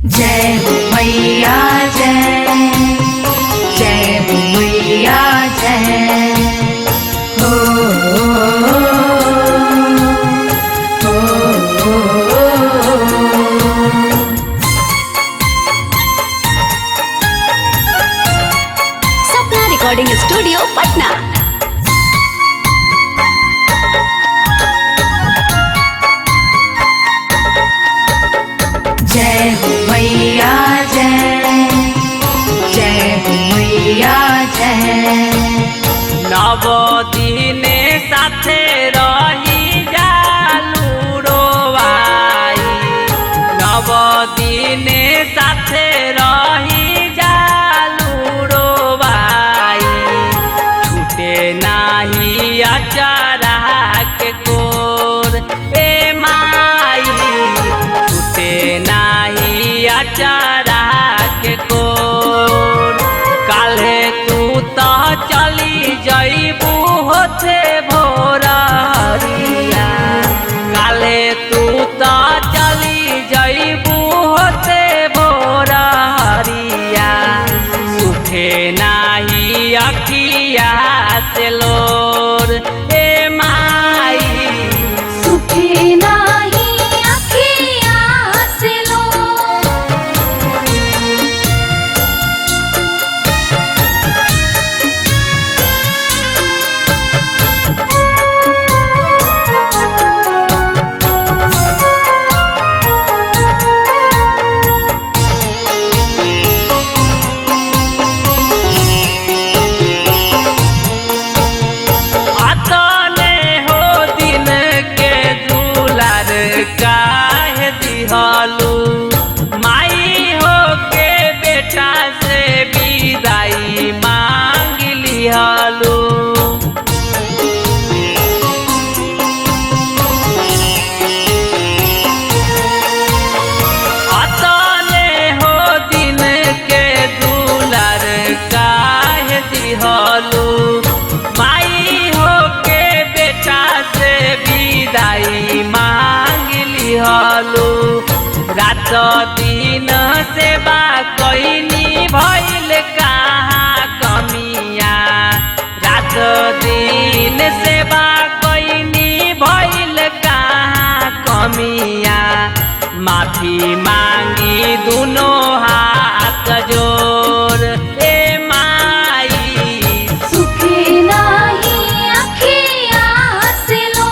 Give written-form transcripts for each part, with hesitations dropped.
जय हो मैया जय, जय हो मैया जय। हो सपना रिकॉर्डिंग स्टूडियो पटना। जय हो मैया जय, जय हो मैया जय। नव दिने साथे रही जालू रोवाई, नव दिने साथे रही जालू रोवाई। छूटे नाही अचारा के कोर ए माई, छूटे नाही अचारा के कोर। काल्हे तू तो चली जईबू होते भोरिया, काल्हे तू तो चली जईबू होते भोरिया। सुखे नाही अखिया से लोर ए माई, सुखे नाही अखिया से लो। अतने हो दिन के दुलार काहे दिहलू। माई हो के बेटा से विदाई मांग लिहलू। अतने हो दिन के दुलार काहे दिहलू। माई हो के बेटा से विदाई मांग लिहलू। रात दिन सेवा कईनी भइल कहाँ कमिया, रात दिन सेवा कईनी भइल कहाँ कमिया। माफी मांगी दुनो हाथ जोर ए माई, सुखे नाही अखिया से लो।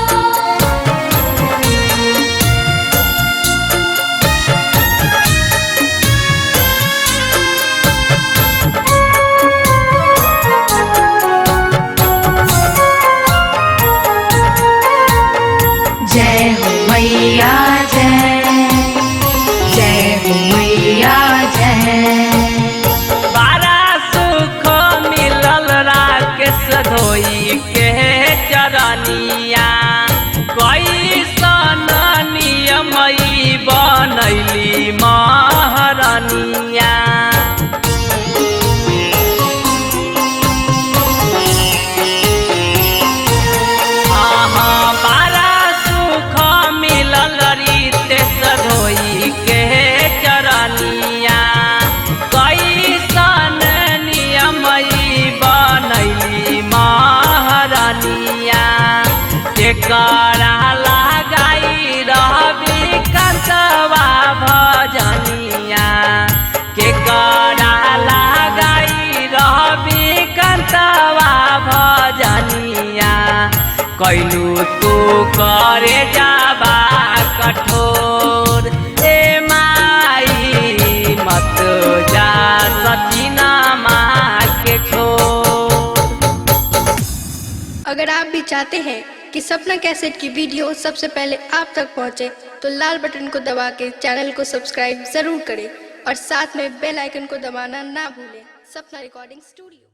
जय हो मैया जय, जय हो मैया जय। बारा सुख मिलल राकेश धोई के चरनिया। कैसन नियम ई बनैली महारनिया। बारा सुख मिलल रितेश धोई के चरनिया। कैसन नियम ई बनैली महारनिया। केकरा लगाई रहबी कंसवा भजनिया, केकरा लगाई रहबी कंसवा भजनिया। कैलू तू करे जाबा कठोर ए माई, मत जा सचिना माँ के छोर। अगर आप भी चाहते हैं कि सपना कैसेट की वीडियो सबसे पहले आप तक पहुंचे, तो लाल बटन को दबा के चैनल को सब्सक्राइब जरूर करें और साथ में बेल आइकन को दबाना ना भूलें। सपना रिकॉर्डिंग स्टूडियो।